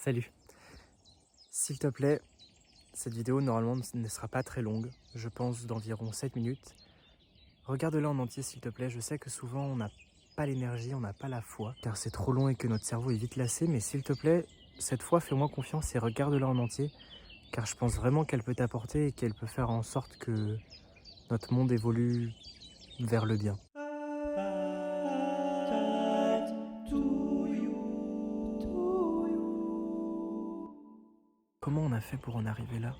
Salut. S'il te plaît, cette vidéo normalement ne sera pas très longue, je pense d'environ 7 minutes. Regarde-la en entier s'il te plaît, je sais que souvent on n'a pas l'énergie, on n'a pas la foi, car c'est trop long et que notre cerveau est vite lassé, mais s'il te plaît, cette fois fais-moi confiance et regarde-la en entier, car je pense vraiment qu'elle peut t'apporter et qu'elle peut faire en sorte que notre monde évolue vers le bien. Comment on a fait pour en arriver là?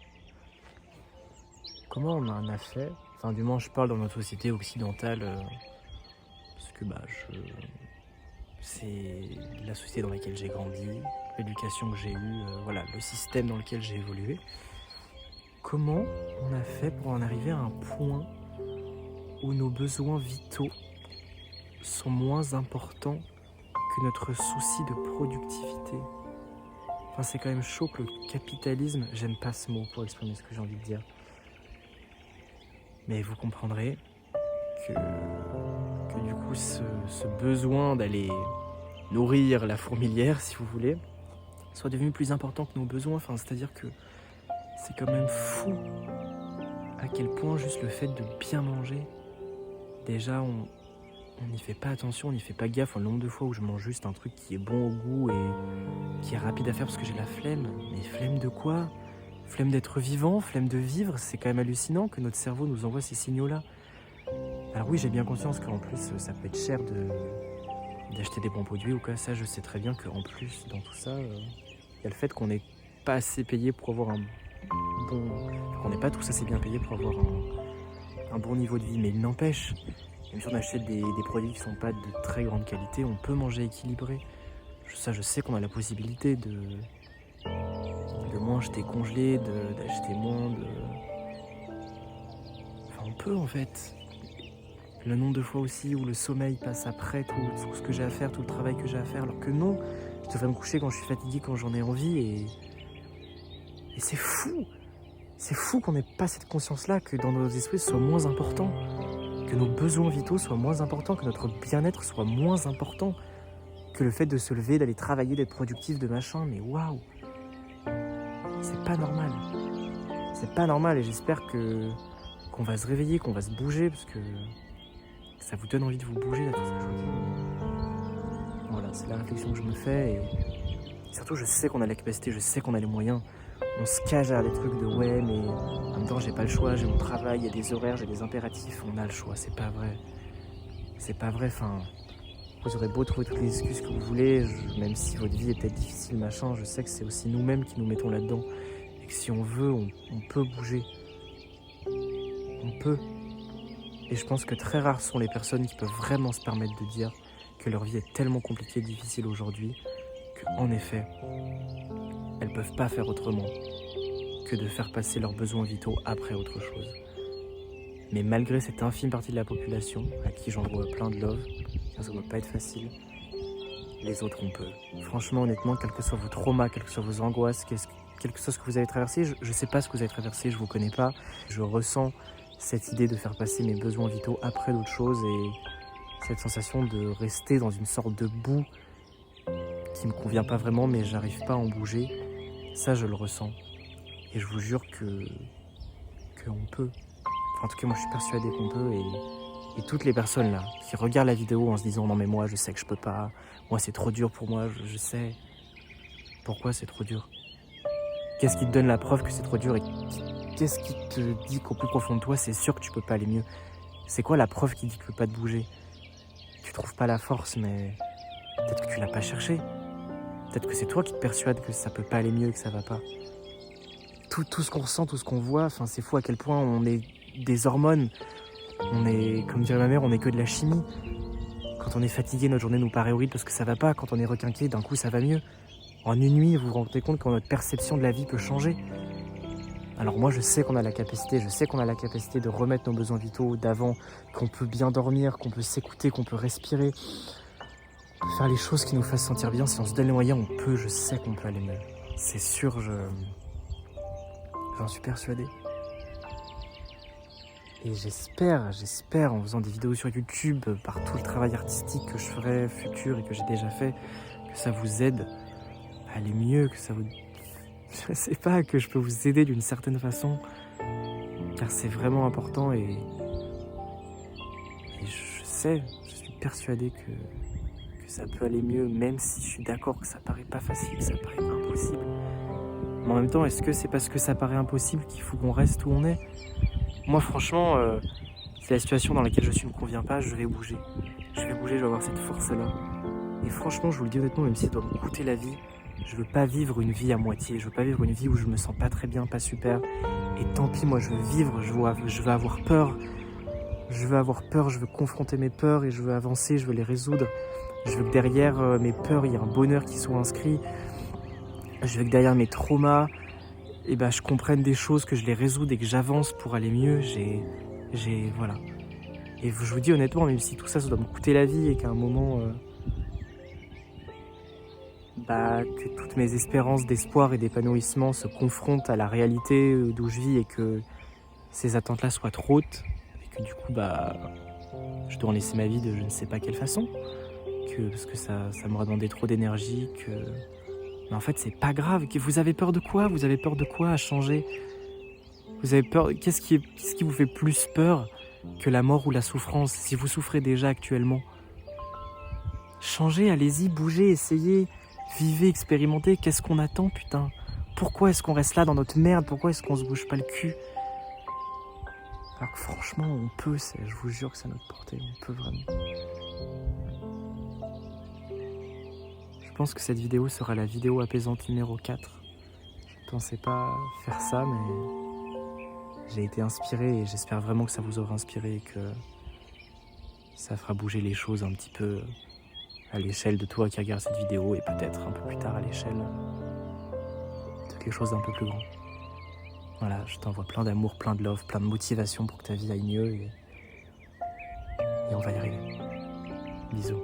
Comment on en a fait? Enfin, du moins, je parle dans notre société occidentale, parce que c'est la société dans laquelle j'ai grandi, l'éducation que j'ai eue, voilà, le système dans lequel j'ai évolué. Comment on a fait pour en arriver à un point où nos besoins vitaux sont moins importants que notre souci de productivité? Enfin, c'est quand même chaud que le capitalisme, j'aime pas ce mot pour exprimer ce que j'ai envie de dire, mais vous comprendrez que, que du coup, ce besoin d'aller nourrir la fourmilière, si vous voulez, soit devenu plus important que nos besoins. Enfin, c'est-à-dire que c'est quand même fou à quel point juste le fait de bien manger, déjà on n'y fait pas attention, on n'y fait pas gaffe. Le nombre de fois où je mange juste un truc qui est bon au goût et qui est rapide à faire parce que j'ai la flemme. Mais flemme de quoi? Flemme d'être vivant, flemme de vivre. C'est quand même hallucinant que notre cerveau nous envoie ces signaux-là. Alors oui, j'ai bien conscience qu'en plus ça peut être cher d'acheter des bons produits ou quoi. Ça, je sais très bien qu'en plus dans tout ça, il y a le fait qu'on n'est pas assez payé pour avoir un bon... Enfin, qu'on n'est pas tous assez bien payé pour avoir un bon niveau de vie. Mais il n'empêche, même si on achète des produits qui ne sont pas de très grande qualité, on peut manger équilibré. Ça, je sais qu'on a la possibilité de moins acheter congelé, d'acheter moins de... Enfin, on peut en fait. Le nombre de fois aussi où le sommeil passe après tout ce que j'ai à faire, tout le travail que j'ai à faire, alors que non, je devrais me coucher quand je suis fatigué, quand j'en ai envie, et c'est fou. C'est fou qu'on n'ait pas cette conscience-là, que dans nos esprits ce soit moins important, que nos besoins vitaux soient moins importants, que notre bien-être soit moins important, que le fait de se lever, d'aller travailler, d'être productif, de machin, mais waouh, c'est pas normal. C'est pas normal et j'espère qu'on va se réveiller, qu'on va se bouger, parce que ça vous donne envie de vous bouger là, tout ça, je vous dis. Voilà, c'est la réflexion que je me fais et surtout je sais qu'on a la capacité, je sais qu'on a les moyens. On se cache à des trucs de ouais, mais en même temps j'ai pas le choix, j'ai mon travail, il y a des horaires, j'ai des impératifs, on a le choix, c'est pas vrai. C'est pas vrai, enfin, vous aurez beau trouver toutes les excuses que vous voulez, même si votre vie est peut-être difficile, machin, je sais que c'est aussi nous-mêmes qui nous mettons là-dedans. Et que si on veut, on peut bouger. On peut. Et je pense que très rares sont les personnes qui peuvent vraiment se permettre de dire que leur vie est tellement compliquée et difficile aujourd'hui qu'en effet, elles peuvent pas faire autrement que de faire passer leurs besoins vitaux après autre chose. Mais malgré cette infime partie de la population, à qui j'envoie plein de love, car ça ne doit pas être facile, les autres on peut. Franchement, honnêtement, quels que soient vos traumas, quelles que soient vos angoisses, quel que soit ce que vous avez traversé, je sais pas ce que vous avez traversé, je vous connais pas, je ressens cette idée de faire passer mes besoins vitaux après d'autres choses et cette sensation de rester dans une sorte de boue qui me convient pas vraiment, mais j'arrive pas à en bouger. Ça, je le ressens. Et je vous jure qu'on peut. Enfin, en tout cas, moi, je suis persuadé qu'on peut. Et toutes les personnes là qui regardent la vidéo en se disant non mais moi, je sais que je peux pas. Moi, c'est trop dur pour moi. Je sais. Pourquoi c'est trop dur? Qu'est-ce qui te donne la preuve que c'est trop dur et qu'est-ce qui te dit qu'au plus profond de toi, c'est sûr que tu peux pas aller mieux? C'est quoi la preuve qui dit que tu peux pas te bouger? Tu trouves pas la force, mais peut-être que tu l'as pas cherché. Peut-être que c'est toi qui te persuades que ça peut pas aller mieux et que ça va pas. Tout ce qu'on ressent, tout ce qu'on voit, enfin, c'est fou à quel point on est des hormones. On est, comme dirait ma mère, on est que de la chimie. Quand on est fatigué, notre journée nous paraît horrible parce que ça va pas. Quand on est requinqué, d'un coup, ça va mieux. En une nuit, vous vous rendez compte que notre perception de la vie peut changer. Alors moi, je sais qu'on a la capacité, de remettre nos besoins vitaux d'avant, qu'on peut bien dormir, qu'on peut s'écouter, qu'on peut respirer, on peut faire les choses qui nous fassent sentir bien. Si on se donne les moyens, on peut, je sais qu'on peut aller mieux. C'est sûr, j'en suis persuadé. Et j'espère, en faisant des vidéos sur YouTube, par tout le travail artistique que je ferai futur et que j'ai déjà fait, que ça vous aide aller mieux, que ça vous... Je sais pas, que je peux vous aider d'une certaine façon, car c'est vraiment important et je suis persuadé que ça peut aller mieux, même si je suis d'accord que ça paraît pas facile, que ça paraît impossible. Mais en même temps, est-ce que c'est parce que ça paraît impossible qu'il faut qu'on reste où on est? Moi, franchement, si la situation dans laquelle je suis ne me convient pas, je vais bouger. Je vais avoir cette force-là. Et franchement, je vous le dis honnêtement, même si ça doit me coûter la vie, je veux pas vivre une vie à moitié. Je veux pas vivre une vie où je me sens pas très bien, pas super. Et tant pis, moi, je veux vivre, je veux avoir peur. Je veux confronter mes peurs et je veux avancer, je veux les résoudre. Je veux que derrière mes peurs, il y ait un bonheur qui soit inscrit. Je veux que derrière mes traumas, je comprenne des choses, que je les résoudre et que j'avance pour aller mieux. Voilà. Et je vous dis honnêtement, même si tout ça, ça doit me coûter la vie et qu'à un moment, que toutes mes espérances d'espoir et d'épanouissement se confrontent à la réalité d'où je vis et que ces attentes-là soient trop hautes et que du coup, je dois en laisser ma vie de je ne sais pas quelle façon, parce que ça m'aura demandé trop d'énergie, Mais en fait, c'est pas grave. Vous avez peur de quoi? Vous avez peur de quoi à changer? Vous avez peur... Qu'est-ce qui vous fait plus peur que la mort ou la souffrance, si vous souffrez déjà actuellement? Changez, allez-y, bougez, essayez, vivez, expérimentez. Qu'est-ce qu'on attend, putain? Pourquoi est-ce qu'on reste là dans notre merde? Pourquoi est-ce qu'on se bouge pas le cul? Alors que franchement, on peut, je vous jure que c'est à notre portée, on peut vraiment. Je pense que cette vidéo sera la vidéo apaisante numéro 4. Je pensais pas faire ça, mais j'ai été inspiré et j'espère vraiment que ça vous aura inspiré et que ça fera bouger les choses un petit peu à l'échelle de toi qui regarde cette vidéo et peut-être un peu plus tard à l'échelle de quelque chose d'un peu plus grand. Voilà, je t'envoie plein d'amour, plein de love, plein de motivation pour que ta vie aille mieux et on va y arriver. Bisous.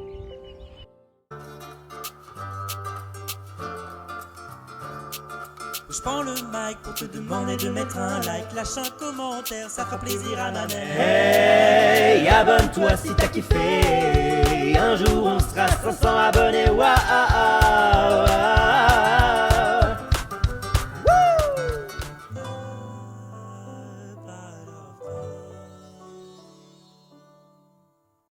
Je prends le mic pour te demander de mettre un like, lâche un commentaire, ça fera plaisir à ma mère. Hey, abonne-toi si t'as kiffé. Un jour on sera 500 abonnés. Waouh.